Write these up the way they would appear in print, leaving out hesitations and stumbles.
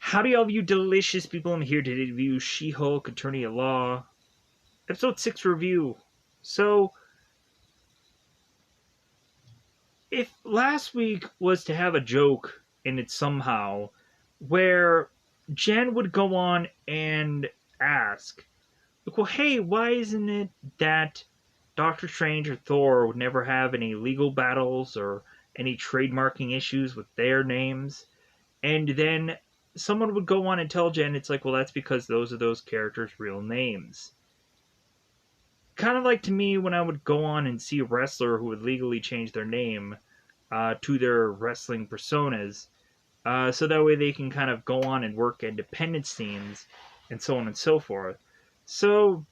Howdy, all of you delicious people. I'm here to review She-Hulk, Attorney at Law, Episode 6 review. So, if last week was to have a joke in it somehow, where Jen would go on and ask, like, well, hey, why isn't it that Doctor Strange or Thor would never have any legal battles or any trademarking issues with their names? And then someone would go on and tell Jen, it's like, well, that's because those are those characters' real names. Kind of like to me when I would go on and see a wrestler who would legally change their name to their wrestling personas, so that way they can kind of go on and work independent scenes and so on and so forth. So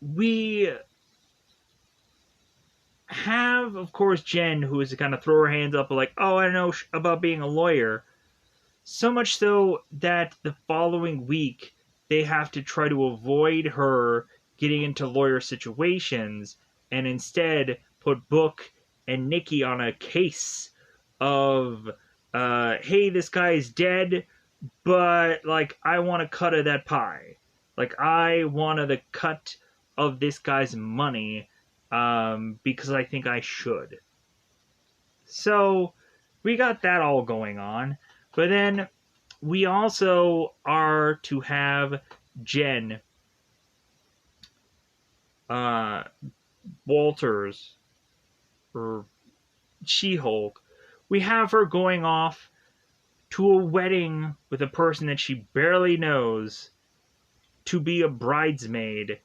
we have, of course, Jen, who is to kind of throw her hands up, like, oh, I know about being a lawyer. So much so that the following week they have to try to avoid her getting into lawyer situations and instead put Book and Nikki on a case of, hey, this guy's dead, but, like, I want a cut of that pie. Like, I want the cut of this guy's money because I think I should. So, we got that all going on. But then we also are to have Jen uh, Walters, or She-Hulk. We have her going off to a wedding with a person that she barely knows to be a bridesmaid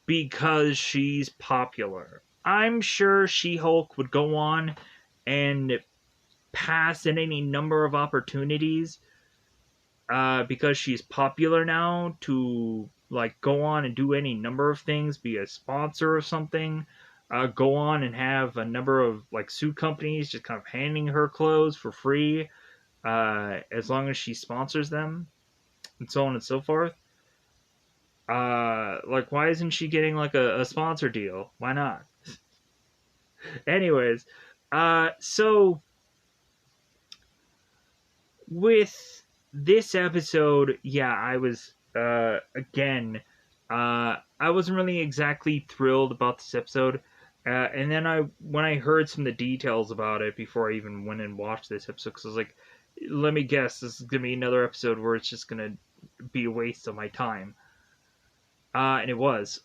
because she's popular. I'm sure She-Hulk would go on and pass in any number of opportunities because she's popular now to like go on and do any number of things, be a sponsor or something, go on and have a number of like suit companies just kind of handing her clothes for free as long as she sponsors them and so on and so forth. Like, why isn't she getting like a sponsor deal? Why not? Anyways, so with this episode, yeah, I was again, I wasn't really exactly thrilled about this episode. And then when I heard some of the details about it before I even went and watched this episode, because I was like, let me guess, this is gonna be another episode where it's just gonna be a waste of my time. And it was.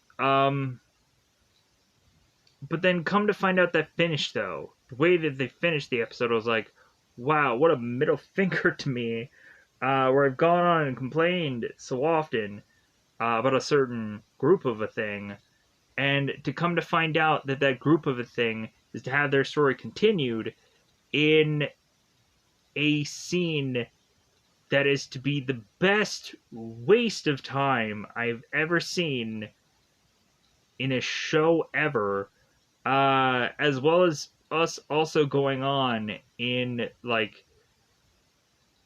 But then come to find out that finish, though, the way that they finished the episode, I was like, wow, what a middle finger to me. Where I've gone on and complained so often about a certain group of a thing, and to come to find out that that group of a thing is to have their story continued in a scene that is to be the best waste of time I've ever seen in a show ever, as well as us also going on in like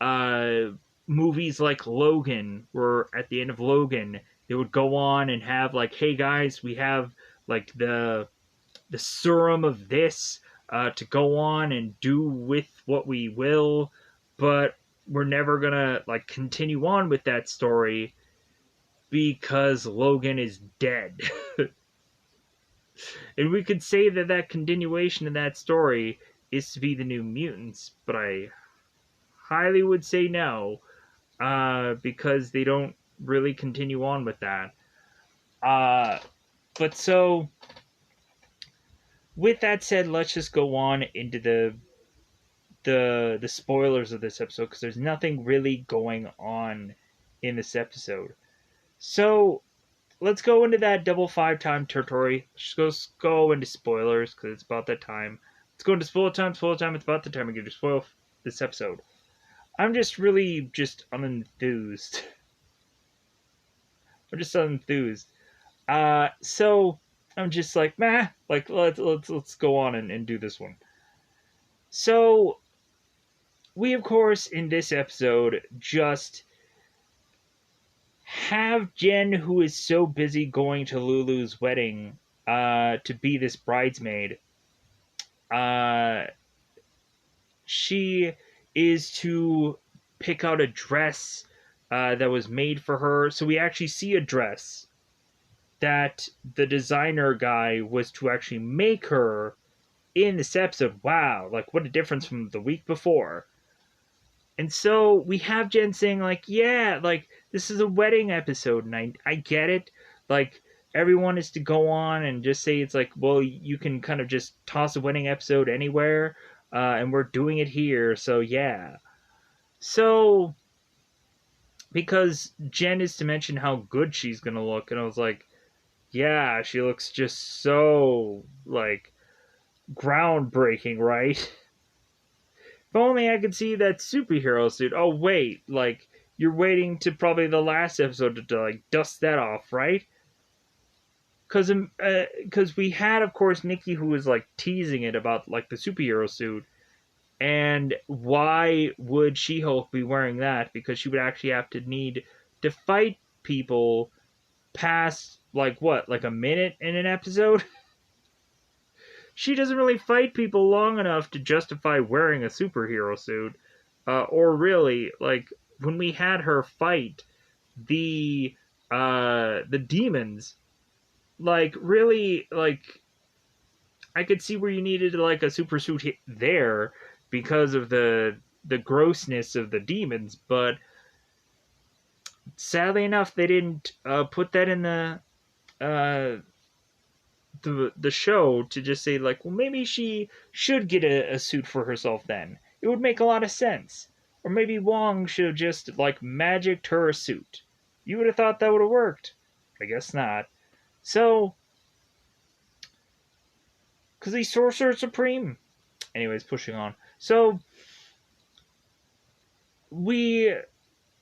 uh, movies like Logan, where at the end of Logan they would go on and have like, hey guys, we have like the serum of this to go on and do with what we will, but we're never gonna like continue on with that story because Logan is dead. And we could say that that continuation of that story is to be the New Mutants, but I highly would say no, because they don't really continue on with that. Uh, but so, with that said, let's just go on into the spoilers of this episode because there's nothing really going on in this episode. So let's go into that double five time territory. Let's go into spoilers because it's about that time. Let's go into spoiler time. Spoiler time. It's about the time we get to spoil this episode. I'm just really just unenthused. I'm just unenthused. So I'm just like, meh. Like let's go on and do this one. So we of course in this episode just have Jen, who is so busy going to Lulu's wedding, to be this bridesmaid, uh, she is to pick out a dress that was made for her. So we actually see a dress that the designer guy was to actually make her in this episode. Wow, like what a difference from the week before. And so we have Jen saying, like, yeah, like, this is a wedding episode, and I get it. Like, everyone is to go on and just say it's like, well, you can kind of just toss a wedding episode anywhere, and we're doing it here, so yeah. So, because Jen is to mention how good she's gonna look, and I was like, yeah, she looks just so, like, groundbreaking, right? If only I could see that superhero suit. Oh wait, like you're waiting to probably the last episode to like dust that off, right? Because we had, of course, Nikki who was like teasing it about like the superhero suit, and why would She-Hulk be wearing that? Because she would actually have to need to fight people past like what, like a minute in an episode. She doesn't really fight people long enough to justify wearing a superhero suit. Or really, like when we had her fight the demons, like really, like I could see where you needed like a super suit there because of the grossness of the demons, but sadly enough, they didn't put that in uh, the show to just say like, well, maybe she should get a suit for herself. Then it would make a lot of sense. Or maybe Wong should have just like magicked her a suit. You would have thought that would have worked. I guess not. So, because he's Sorcerer Supreme. Anyways, pushing on. So we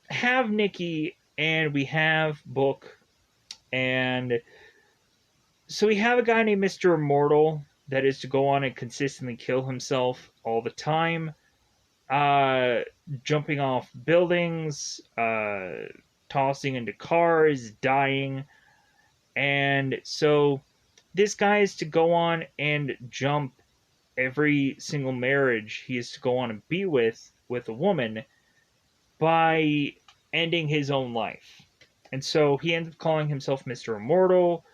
have Nikki and we have Book, and so we have a guy named Mr. Immortal that is to go on and consistently kill himself all the time, uh, jumping off buildings, tossing into cars, dying. And so this guy is to go on and jump every single marriage he is to go on and be with a woman by ending his own life. And so he ends up calling himself Mr. Immortal.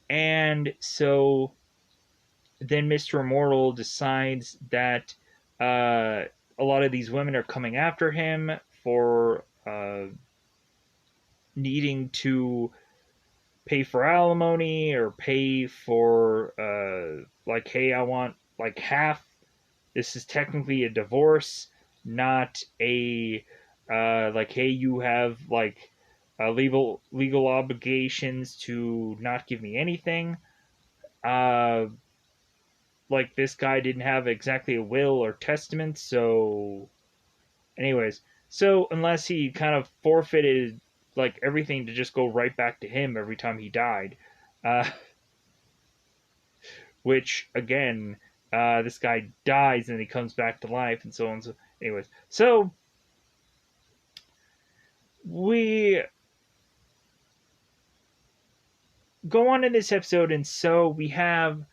And so then Mr. Immortal decides that a lot of these women are coming after him for needing to pay for alimony or pay for like, hey, I want like half. This is technically a divorce, not a like, hey, you have like legal obligations to not give me anything. Like this guy didn't have exactly a will or testament, so anyways, so unless he kind of forfeited like everything to just go right back to him every time he died, uh, which again, this guy dies and he comes back to life and so on. So, anyways, so we go on in this episode, and so we have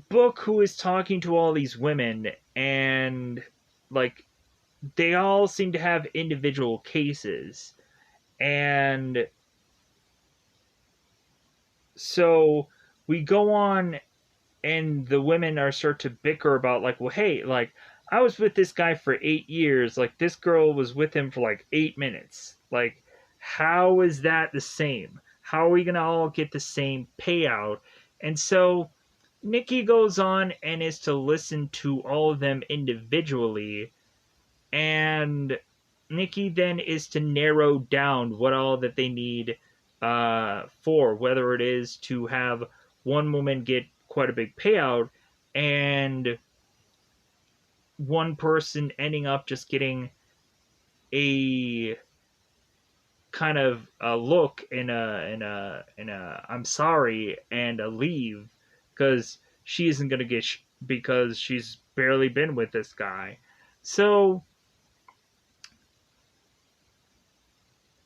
Book who is talking to all these women, and like they all seem to have individual cases, and so we go on and the women are start to bicker about like, well, hey, like I was with this guy for 8 years, like this girl was with him for like 8 minutes, like how is that the same? How are we gonna all get the same payout? And so Nikki goes on and is to listen to all of them individually, and Nikki then is to narrow down what all that they need for, whether it is to have one woman get quite a big payout and one person ending up just getting a kind of a look in a I'm sorry and a leave because she isn't gonna get because she's barely been with this guy. So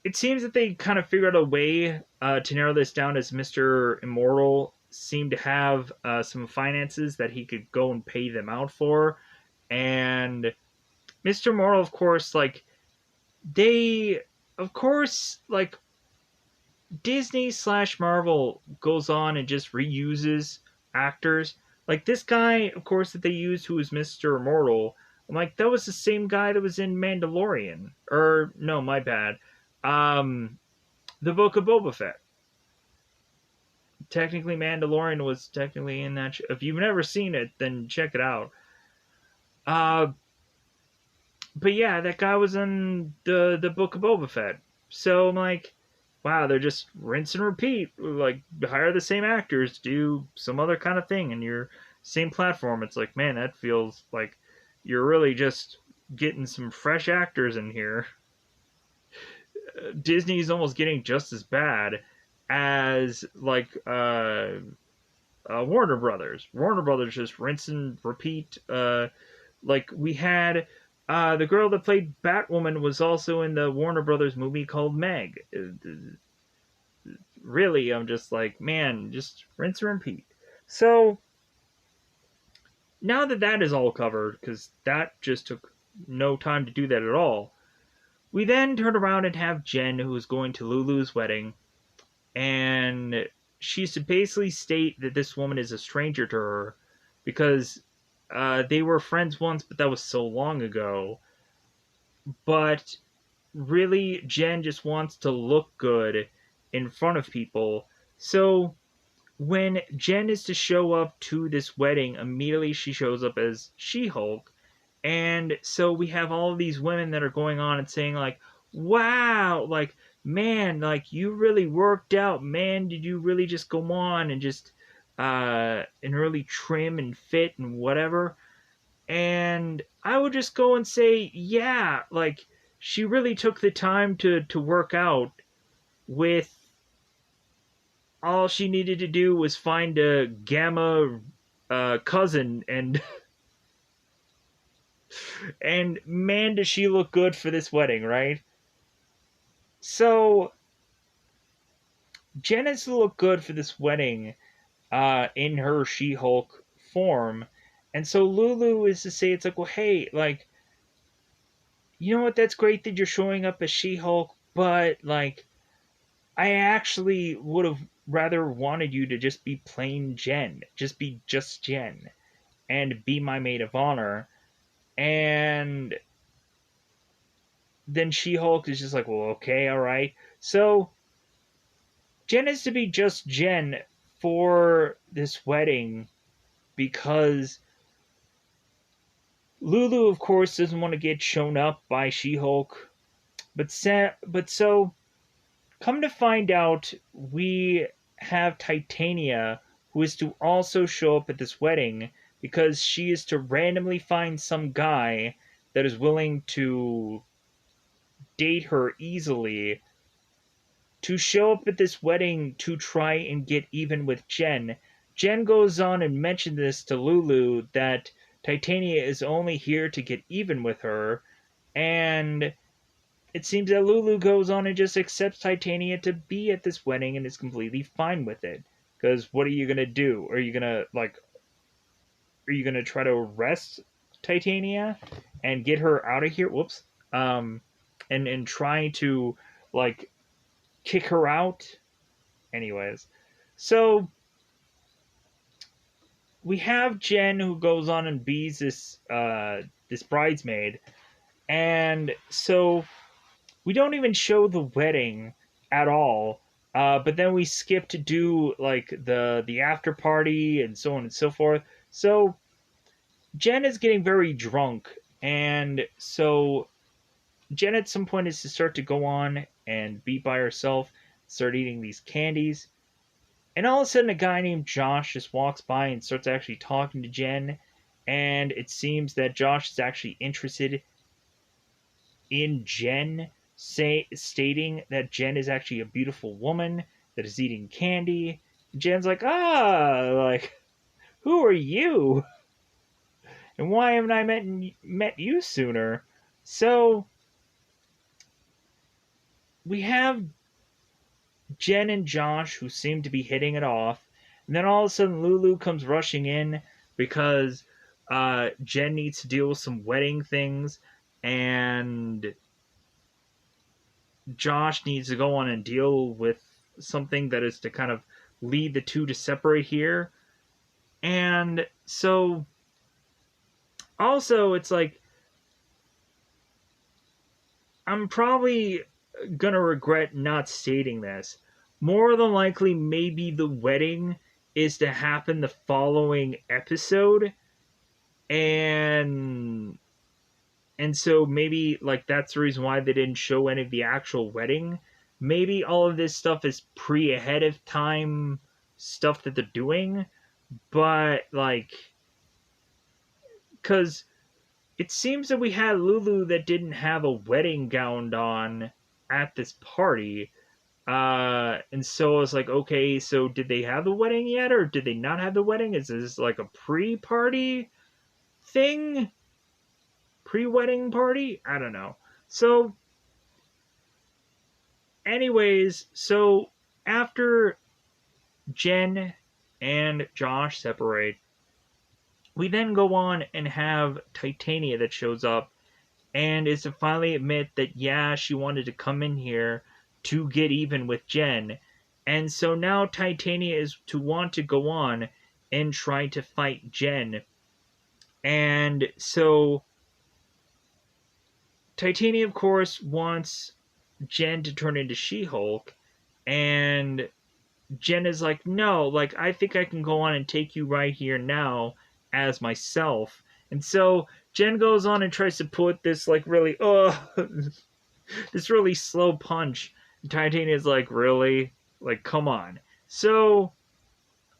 it seems that they kind of figured out a way to narrow this down, as Mr. Immortal seemed to have some finances that he could go and pay them out for. And Mr. Mortal, of course, like they, of course, like Disney slash Marvel goes on and just reuses actors. Like this guy, of course, that they used who was Mr. Immortal. I'm like, that was the same guy that was in Mandalorian. Or no, my bad. Um, the Book of Boba Fett. Technically, Mandalorian was technically in that. If you've never seen it, then check it out. Uh, but yeah, that guy was in the Book of Boba Fett. So I'm like, wow, they're just rinse and repeat. Like hire the same actors, do some other kind of thing, and your same platform. It's like, man, that feels like you're really just getting some fresh actors in here. Disney's almost getting just as bad as like Warner Brothers. Warner Brothers just rinse and repeat. Like we had the girl that played Batwoman was also in the Warner Brothers movie called Meg. Really, I'm just like, man, just rinse and repeat. So now that that is all covered, because that just took no time to do that at all, we then turn around and have Jen, who is going to Lulu's wedding, and she's to basically state that this woman is a stranger to her because they were friends once, but that was so long ago. But really, Jen just wants to look good in front of people. So when Jen is to show up to this wedding, immediately she shows up as She Hulk. And so we have all of these women that are going on and saying, like, wow, like, man, like, you really worked out. Man, did you really just go on and just, and really trim and fit and whatever? And I would just go and say, yeah, like, she really took the time to work out with all she needed to do was find a gamma cousin and man does she look good for this wedding, right? So Jen has to look good for this wedding in her She-Hulk form. And so Lulu is to say, it's like, well, hey, like, you know what, that's great that you're showing up as She-Hulk, but like I actually would have rather wanted you to just be plain Jen. Just be just Jen. And be my maid of honor. And then She Hulk is just like, well, okay, all right. So Jen is to be just Jen for this wedding because Lulu, of course, doesn't want to get shown up by She Hulk. But so, come to find out, we have Titania, who is to also show up at this wedding because she is to randomly find some guy that is willing to date her easily to show up at this wedding to try and get even with Jen. Jen goes on and mentions this to Lulu that Titania is only here to get even with her, and it seems that Lulu goes on and just accepts Titania to be at this wedding and is completely fine with it. Because what are you gonna do? Are you gonna try to arrest Titania and get her out of here? Whoops. And trying to like kick her out. Anyways, so we have Jen who goes on and bees this bridesmaid, and so we don't even show the wedding at all. But then we skip to do like the after party and so on and so forth. So Jen is getting very drunk, and so Jen at some point is to start to go on and be by herself, start eating these candies. And all of a sudden, a guy named Josh just walks by and starts actually talking to Jen. And it seems that Josh is actually interested in Jen, stating that Jen is actually a beautiful woman that is eating candy. Jen's like, like, who are you? And why haven't I met you sooner? So we have Jen and Josh, who seem to be hitting it off. And then all of a sudden, Lulu comes rushing in because Jen needs to deal with some wedding things, and Josh needs to go on and deal with something that is to kind of lead the two to separate here. And so, also, it's like, I'm probably gonna regret not stating this. More than likely, maybe the wedding is to happen the following episode, and so maybe like that's the reason why they didn't show any of the actual wedding. Maybe all of this stuff is pre ahead of time stuff that they're doing, but like, because it seems that we had Lulu that didn't have a wedding gown on at this party. And so I was like, okay, so did they have the wedding yet, or did they not have the wedding? Is this like a pre-party thing? Pre-wedding party? I don't know. So, anyways, so after Jen and Josh separate, we then go on and have Titania that shows up and is to finally admit that, yeah, she wanted to come in here to get even with Jen. And so now Titania is to want to go on and try to fight Jen. And so Titania, of course, wants Jen to turn into She-Hulk. And Jen is like, no, like, I think I can go on and take you right here now as myself. And so Jen goes on and tries to put this, like, really, this really slow punch. And Titania's like, really? Like, come on. So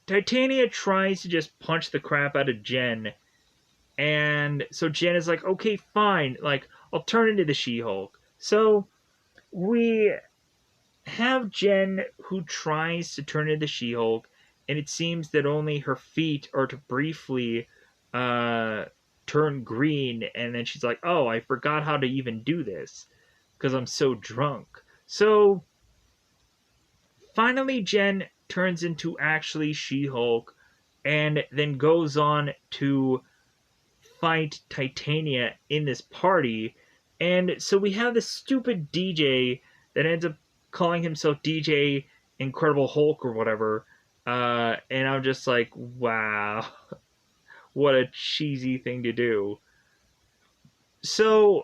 Titania tries to just punch the crap out of Jen. And so Jen is like, okay, fine. Like, I'll turn into the She-Hulk. So we have Jen who tries to turn into She-Hulk, and it seems that only her feet are to briefly turn green, and then she's like, oh, I forgot how to even do this because I'm so drunk. So finally, Jen turns into actually She-Hulk, and then goes on to fight Titania in this party. And so we have this stupid DJ that ends up calling himself DJ Incredible Hulk or whatever. And I'm just like, wow, what a cheesy thing to do. So,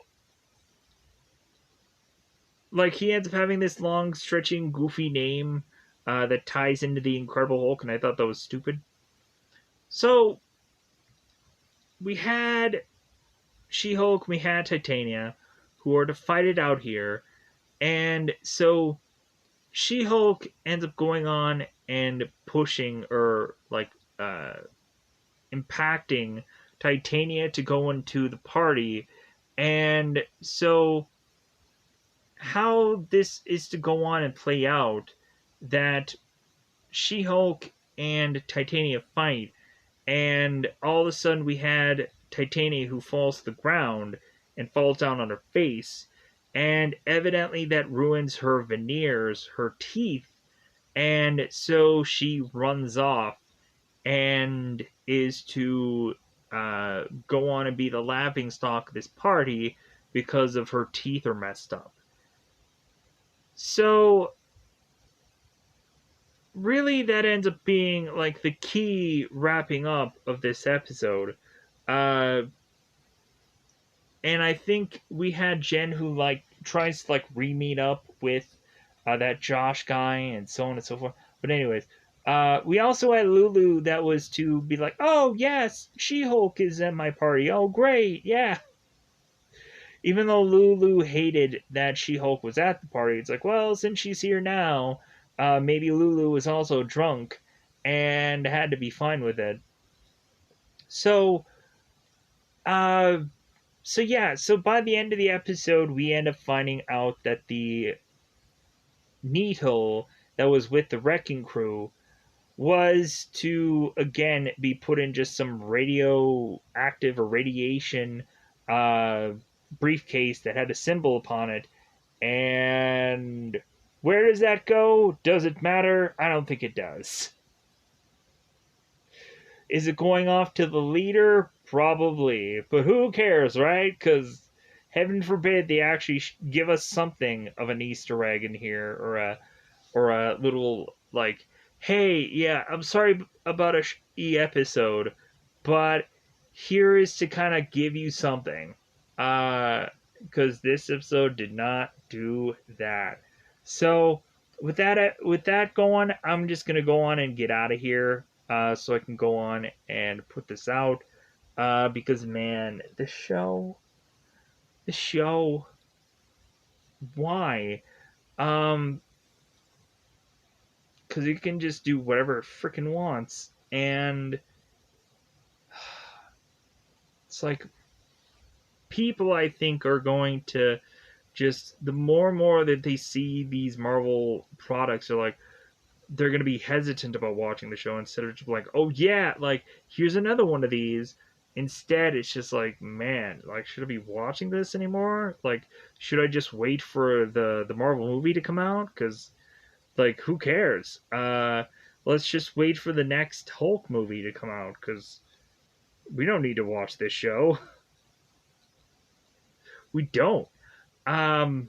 like, he ends up having this long, stretching, goofy name that ties into the Incredible Hulk, and I thought that was stupid. So, we had She-Hulk, we had Titania, who are to fight it out here. And so She-Hulk ends up going on and pushing or like impacting Titania to go into the party. And so how this is to go on and play out, that She-Hulk and Titania fight, and all of a sudden we had Titania who falls to the ground and falls down on her face, and evidently that ruins her veneers, her teeth, and so she runs off and is to go on and be the laughingstock of this party because of her teeth are messed up. So really that ends up being like the key wrapping up of this episode. Uh, and I think we had Jen who like tries to like re-meet up with that Josh guy and so on and so forth. But anyways, we also had Lulu that was to be like, oh yes, She-Hulk is at my party. Oh great, yeah. Even though Lulu hated that She-Hulk was at the party, it's like, well, since she's here now, maybe Lulu was also drunk and had to be fine with it. So, uh, so yeah, so by the end of the episode, we end up finding out that the Needle that was with the Wrecking Crew was to again be put in just some radioactive or radiation uh, briefcase that had a symbol upon it. And where does that go? Does it matter? I don't think it does. Is it going off to the leader? Probably. But who cares, right? Because heaven forbid they actually give us something of an Easter egg in here, or a little like, hey, yeah, I'm sorry about a episode, but here is to kind of give you something. Because this episode did not do that. So with that going, I'm just gonna go on and get out of here. So I can go on and put this out. Because man, the show, why? Um, because it can just do whatever it freaking wants, and it's like people I think are going to just the more and more that they see these Marvel products are like they're going to be hesitant about watching the show instead of just like, oh yeah, like here's another one of these. Instead, it's just like, man, like should I be watching this anymore? Like, should I just wait for the Marvel movie to come out? Because like, who cares? Let's just wait for the next Hulk movie to come out because we don't need to watch this show. We don't. Um,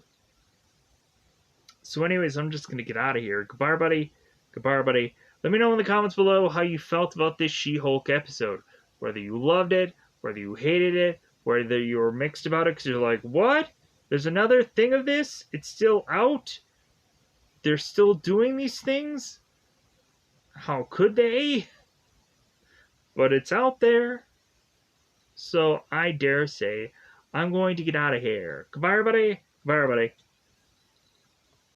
so, anyways, I'm just gonna get out of here. Goodbye, everybody. Goodbye, everybody. Let me know in the comments below how you felt about this She-Hulk episode. Whether you loved it, whether you hated it, whether you were mixed about it because you're like, what? There's another thing of this? It's still out? They're still doing these things? How could they? But it's out there. So I dare say I'm going to get out of here. Goodbye, everybody. Goodbye, everybody.